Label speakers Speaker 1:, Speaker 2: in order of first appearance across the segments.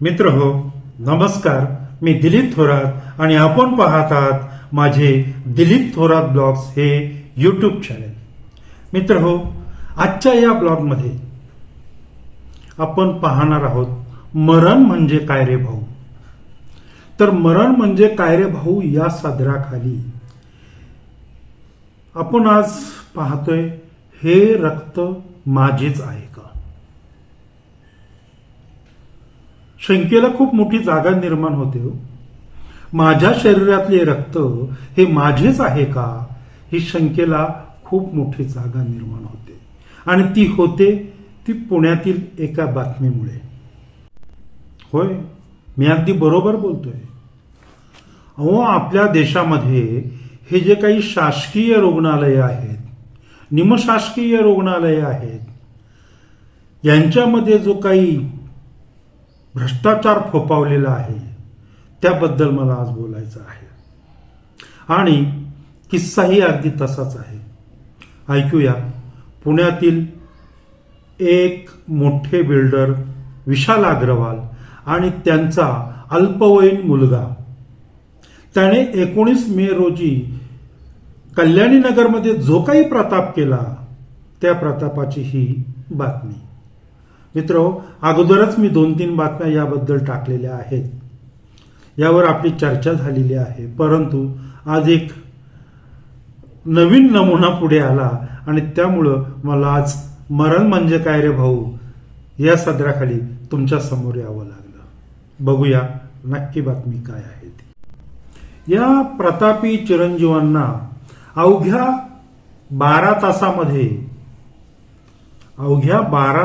Speaker 1: मित्र हो, नमस्कार. मी दिलीप थोरात आणि आपण पाहत आहात माझे दिलीप थोरात ब्लॉग्स हे यूट्यूब चॅनल. मित्र हो, आजच्या या ब्लॉगमध्ये आपण पाहणार आहोत मरण म्हणजे काय रे भाऊ. तर मरण म्हणजे काय रे भाऊ या सदराखाली आपण आज पाहतोय हे रक्त माझेच आहे का. शंकेला खूप मोठी जागा निर्माण होते हो. माझ्या शरीरातले रक्त हे माझेच आहे का, ही शंकेला खूप मोठी जागा निर्माण होते. आणि ती होते ती पुण्यातील एका बातमीमुळे. होय, मी अगदी बरोबर बोलतोय. अहो, आपल्या देशामध्ये हे जे काही शासकीय रुग्णालय आहेत, निमशासकीय रुग्णालय आहेत, यांच्यामध्ये जो काही भ्रष्टाचार फोफावलेला आहे त्याबद्दल मला आज बोलायचं आहे. आणि किस्साही अगदी तसाच आहे. ऐकूया. पुण्यातील एक मोठे बिल्डर विशाल अग्रवाल आणि त्यांचा अल्पवयीन मुलगा, त्याने 19 मे रोजी कल्याणी नगरमध्ये जो काही प्रताप केला त्या प्रतापाची ही बातमी. मित्र, अगोदरच मी 2-3 बातम्या याबद्दल टाकलेल्या आहेत, यावर आपली चर्चा झालेली आहे. परंतु आज एक नवीन नमुना पुढे आला आणि त्यामुळं मला आज मरण म्हणजे काय रे भाऊ या सदराखाली तुमच्या समोर यावं लागलं. बघूया नक्की बातमी काय आहे ती. या प्रतापी चिरंजीवांना अवघ्या 12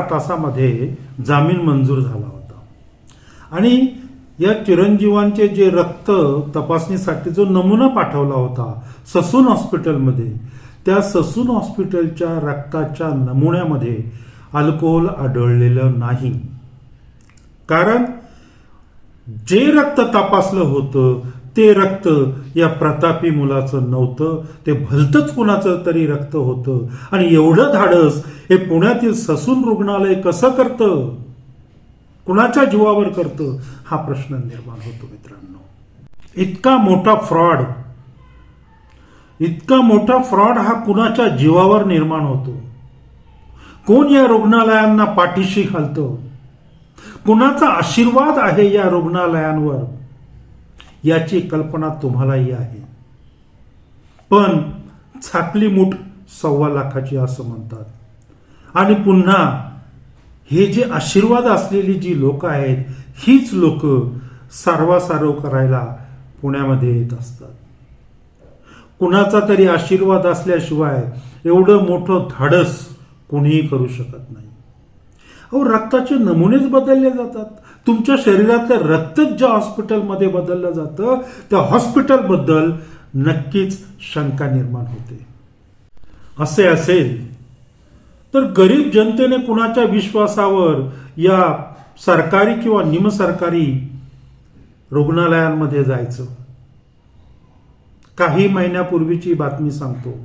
Speaker 1: तासामध्ये जामीन मंजूर झाला होता. आणि या चिरंजीवांचे जे रक्त तपासणीसाठी जो नमुना पाठवला होता ससून हॉस्पिटलमध्ये, त्या ससून हॉस्पिटलच्या रक्ताच्या नमुन्यामध्ये अल्कोहोल आढळलेलं नाही. कारण जे रक्त तपासलं होतं ते रक्त या प्रतापी मुलाचं नव्हतं, ते भलतंच कुणाचं तरी रक्त होतं. आणि एवढं धाडस हे पुण्यातील ससून रुग्णालय कसं करतं, कुणाच्या जीवावर करतं, हा प्रश्न निर्माण होतो. मित्रांनो, इतका मोठा फ्रॉड हा कुणाच्या जीवावर निर्माण होतो. कोण या रुग्णालयांना पाठीशी घालतं, कुणाचा आशीर्वाद आहे या रुग्णालयांवर, याची कल्पना तुम्हालाही आहे. पण छाकली मूठ 1.25 लाखाची असं म्हणतात. आणि पुन्हा हे जे आशीर्वाद असलेली जी लोक आहेत, हीच लोक सारवासारव करायला पुण्यामध्ये येत असतात. कुणाचा तरी आशीर्वाद असल्याशिवाय एवढं मोठं धाडस कोणीही करू शकत नाही. अहो, रक्ताचे नमुनेच बदलले जातात. तुमच्या शरीरातलं रक्तच ज्या हॉस्पिटलमध्ये बदललं जातं त्या हॉस्पिटलबद्दल नक्कीच शंका निर्माण होते. असे असेल तर गरीब जनतेने कुणाच्या विश्वासावर या सरकारी किंवा निमसरकारी रुग्णालयांमध्ये जायचं. काही महिन्यापूर्वीची बातमी सांगतो.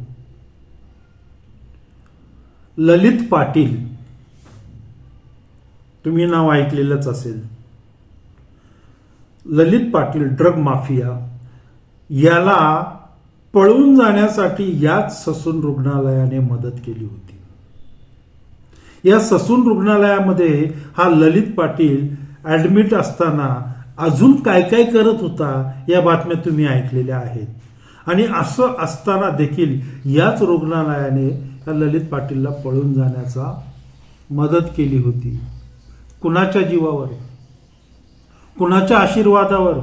Speaker 1: ललित पाटील, तुम्ही नाव ऐकलेलंच असेल. ललित पाटील ड्रग माफिया, याला पळून जाण्यासाठी याच ससून रुग्णालयाने मदत केली होती. या ससून रुग्णालयामध्ये हा ललित पाटील ऍडमिट असताना अजून काय काय करत होता या बातम्या तुम्ही ऐकलेल्या आहेत. आणि असं असताना देखील याच रुग्णालयाने या ललित पाटीलला पळून जाण्याचा मदत केली होती. कुणाच्या जीवावर, कुणाच्या आशीर्वादावर,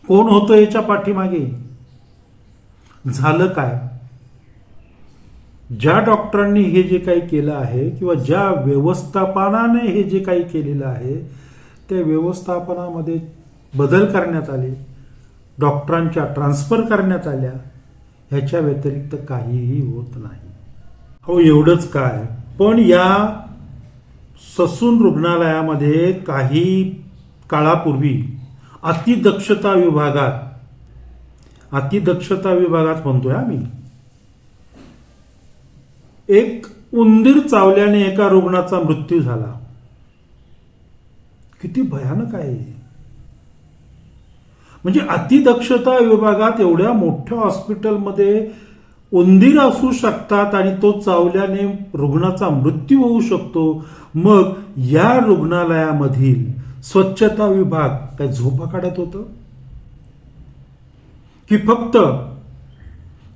Speaker 1: कोण होतं याच्या पाठीमागे? झालं काय? ज्या डॉक्टरांनी हे जे काही केलं आहे किंवा ज्या व्यवस्थापनाने हे जे काही केलेलं आहे त्या व्यवस्थापनामध्ये बदल करण्यात आले, डॉक्टरांच्या ट्रान्सफर करण्यात आल्या, ह्याच्या व्यतिरिक्त काहीही होत नाही. हो, एवढंच काय, पण या ससून रुग्णालयामध्ये काही काळापूर्वी अतिदक्षता विभागात म्हणतोय आम्ही, एक उंदीर चावल्याने एका रुग्णाचा मृत्यू झाला. किती भयानक आहे. म्हणजे अतिदक्षता विभागात एवढ्या मोठ्या हॉस्पिटलमध्ये उंदीर असू शकतात आणि तो चावल्याने रुग्णाचा मृत्यू होऊ शकतो. मग या रुग्णालयामधील स्वच्छता विभाग काय झोपा काढत होतं की फक्त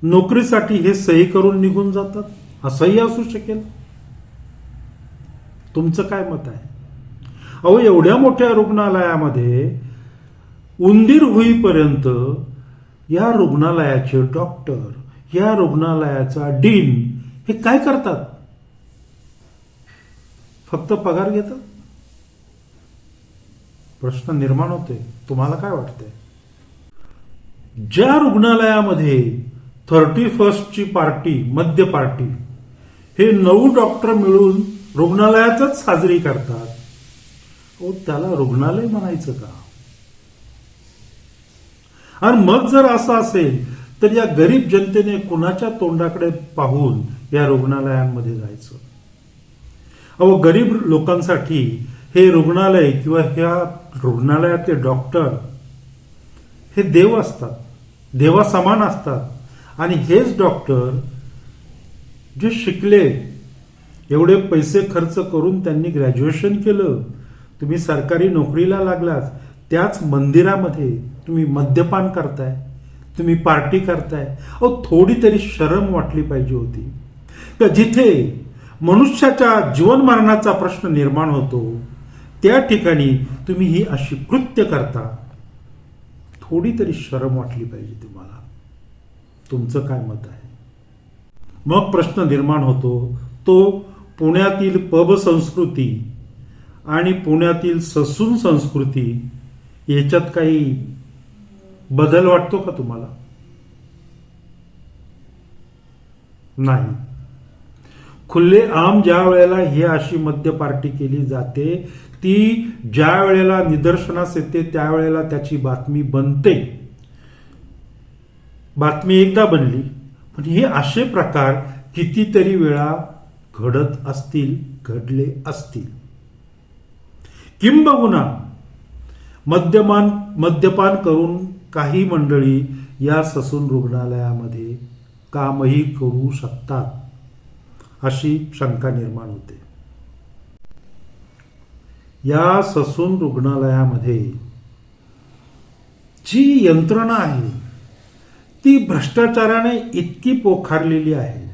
Speaker 1: नोकरीसाठी हे सही करून निघून जातात? असंही असू शकेल. तुमचं काय मत आहे? अहो, एवढ्या मोठ्या रुग्णालयामध्ये उंदीर होईपर्यंत या रुग्णालयाचे डॉक्टर, या रुग्णालयाचा डीन हे काय करतात? फक्त पगार घेतात? प्रश्न निर्माण होते. तुम्हाला काय वाटतंय? ज्या रुग्णालयामध्ये 31st पार्टी, मद्य पार्टी हे 9 डॉक्टर मिळून रुग्णालयातच साजरी करतात, त्याला रुग्णालय म्हणायचं का? आणि मग जर असं असेल तर या गरीब जनतेने कुणाच्या तोंडाकडे पाहून या रुग्णालयांमध्ये जायचं? अहो, गरीब लोकांसाठी हे रुग्णालय किंवा ह्या रुग्णालयातले डॉक्टर हे देव असतात, देवासमान असतात. आणि हेच डॉक्टर जे शिकले, एवढे पैसे खर्च करून त्यांनी ग्रॅज्युएशन केलं, तुम्ही सरकारी नोकरीला लागलात, त्याच मंदिरामध्ये तुम्ही मद्यपान करताय, तुम्ही पार्टी करताय. अहो, थोडी तरी शरम वाटली पाहिजे होती. तर जिथे मनुष्याच्या जीवन मरणाचा प्रश्न निर्माण होतो त्या ठिकाणी तुम्ही ही अशी कृत्य करता. थोडी तरी शरम वाटली पाहिजे तुम्हाला. तुमचं काय मत आहे? मग प्रश्न निर्माण होतो तो पुण्यातील पब संस्कृती आणि पुण्यातील ससून संस्कृती याच्यात काही बदल वाटतो का तुम्हाला? नाही. खुल्ले आम ज्या वेळेला ही अशी मद्य पार्टी केली जाते, ती ज्या वेळेला निदर्शनास येते त्यावेळेला त्याची बातमी बनते. बातमी एकदा बनली, पण हे असे प्रकार कितीतरी वेळा घडत असतील, घडले असतील. किंबहुना मद्यपान करून काही मंडळी या ससून रुग्णालयामध्ये कामही करू शकतात, अशी शंका निर्माण होते. या ससून रुग्णालयामध्ये जी यंत्रणा आहे ती भ्रष्टाचाराने इतकी पोखारलेली आहे,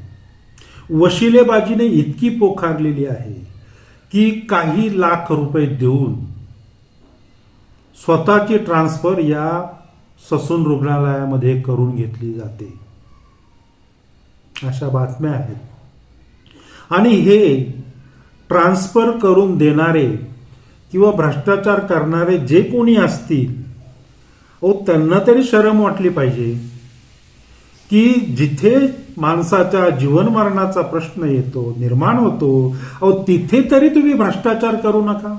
Speaker 1: वशिलेबाजीने इतकी पोखारलेली आहे की काही लाख रुपये देऊन स्वतःची ट्रान्सफर या ससून रुग्णालयामध्ये करून घेतली जाते, अशा बातम्या आहेत. आणि हे ट्रान्सफर करून देणारे किंवा भ्रष्टाचार करणारे जे कोणी असतील, त्यांना तरी शरम वाटली पाहिजे की जिथे माणसाच्या जीवन मरणाचा प्रश्न येतो, निर्माण होतो, तिथे तरी तुम्ही भ्रष्टाचार करू नका.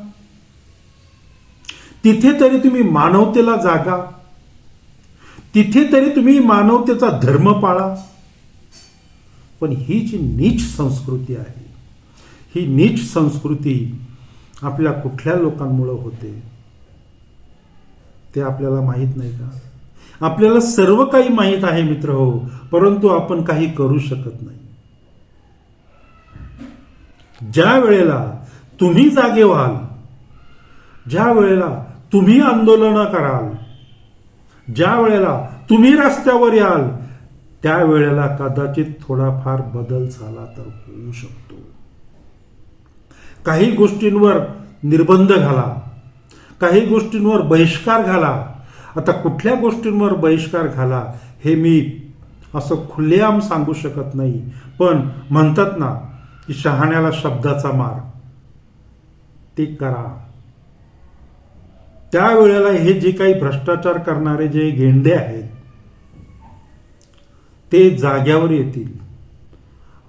Speaker 1: तिथे तरी तुम्ही मानवतेला जागा, तिथे तरी तुम्ही मानवतेचा धर्म पाळा. पण ही जी नीच संस्कृती आहे, ही नीच संस्कृती आपल्या कुठल्या लोकांमुळे होते ते आपल्याला माहित नाही का? आपल्याला सर्व काही माहित आहे मित्र हो, परंतु आपण काही करू शकत नाही. ज्या वेळेला तुम्ही जागे व्हाल, ज्या वेळेला तुम्ही आंदोलन कराल, ज्या वेळेला तुम्ही रस्त्यावर याल, त्यावेळेला कदाचित थोडाफार बदल झाला तर होऊ शकतो. काही गोष्टींवर निर्बंध घाला, काही गोष्टींवर बहिष्कार घाला. आता कुठल्या गोष्टींवर बहिष्कार घाला हे मी असं खुलेआम सांगू शकत नाही, पण म्हणतात ना की शहाण्याला शब्दाचा मार, ते करा. त्यावेळेला हे जे काही भ्रष्टाचार करणारे जे गेंडे आहेत ते जाग्यावर येतील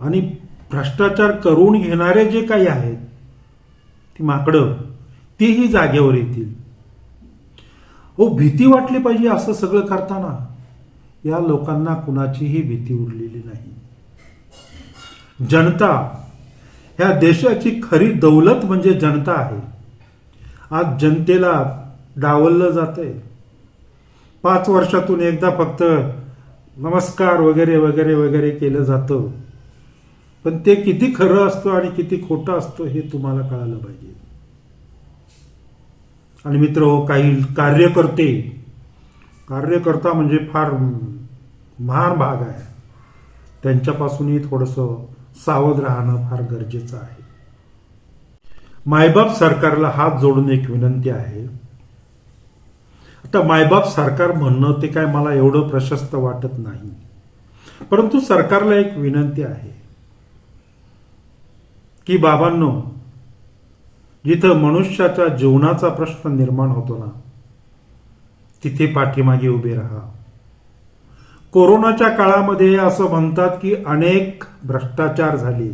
Speaker 1: आणि भ्रष्टाचार करून घेणारे जे काही आहेत ती माकडं, तेही जाग्यावर येतील. भीती वाटली पाहिजे असं सगळं करताना. या लोकांना कुणाचीही भीती उरलेली नाही. जनता, ह्या देशाची खरी दौलत म्हणजे जनता आहे. आज जनतेला डावललं जातंय. 5 वर्षातून एकदा फक्त नमस्कार वगैरे वगैरे वगैरे केलं जातं. पण ते किती खरं असतं आणि किती खोटं असतं हे तुम्हाला कळालं पाहिजे. आणि मित्र हो, काही कार्यकर्ता म्हणजे फार महान भाग आहे. त्यांच्यापासूनही थोडंसं सावध राहणं फार गरजेचं आहे. मायबाप सरकारला हात जोडून एक विनंती आहे. आता मायबाप सरकार म्हणणं ते काय मला एवढं प्रशस्त वाटत नाही, परंतु सरकारला एक विनंती आहे की बाबांनो, जिथं मनुष्याच्या जीवनाचा प्रश्न निर्माण होतो ना, तिथे पाठीमागे उभे राहा. कोरोनाच्या काळामध्ये असं म्हणतात की अनेक भ्रष्टाचार झाले.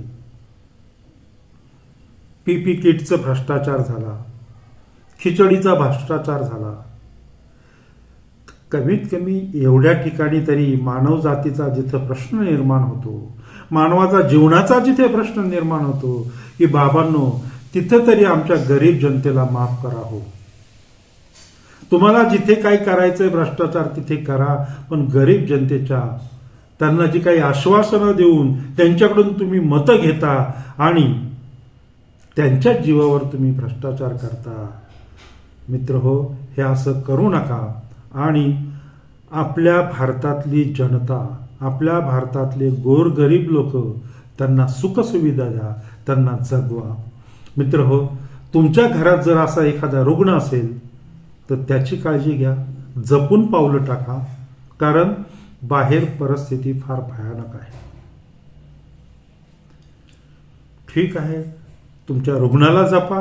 Speaker 1: पीपी किटचा भ्रष्टाचार झाला, खिचडीचा भ्रष्टाचार झाला. कमीत कमी एवढ्या ठिकाणी तरी मानव जातीचा जिथं प्रश्न निर्माण होतो, मानवाचा जीवनाचा जिथे प्रश्न निर्माण होतो, की बाबांनो तिथं तरी आमच्या गरीब जनतेला माफ करा हो. तुम्हाला जिथे काय करायचंय भ्रष्टाचार तिथे करा, पण गरीब जनतेच्या त्यांना जी काही आश्वासनं देऊन त्यांच्याकडून तुम्ही मतं घेता आणि त्यांच्या जीवावर तुम्ही भ्रष्टाचार करता. मित्र हो, हे असं करू नका. आणि आपल्या भारतातली जनता, आपल्या भारतातले गोरगरीब लोक, त्यांना सुखसुविधा द्या, त्यांना जगवा. मित्र हो, तुमच्या घरात जर असा एखादा रुग्ण असेल तर त्याची काळजी घ्या, जपून पावलं टाका, कारण बाहेर परिस्थिती फार भयानक आहे. ठीक आहे, तुमच्या रुग्णाला जपा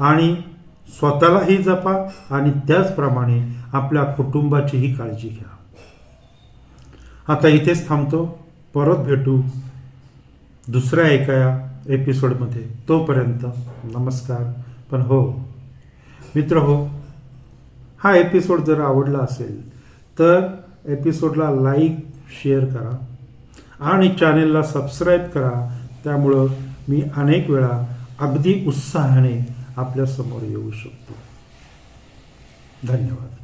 Speaker 1: आणि स्वतःलाही जपा आणि त्याचप्रमाणे आपल्या कुटुंबाचीही काळजी घ्या. आता इथेच थांबतो. परत भेटू दुसऱ्या एका एपिसोडमध्ये. तोपर्यंत नमस्कार. पण हो मित्र हो, हा एपिसोड जर आवडला असेल तर एपिसोडला लाईक शेअर करा आणि चॅनेलला सबस्क्राईब करा. त्यामुळं मी अनेक वेळा अगदी उत्साहाने आपल्यासमोर येऊ शकतो. धन्यवाद.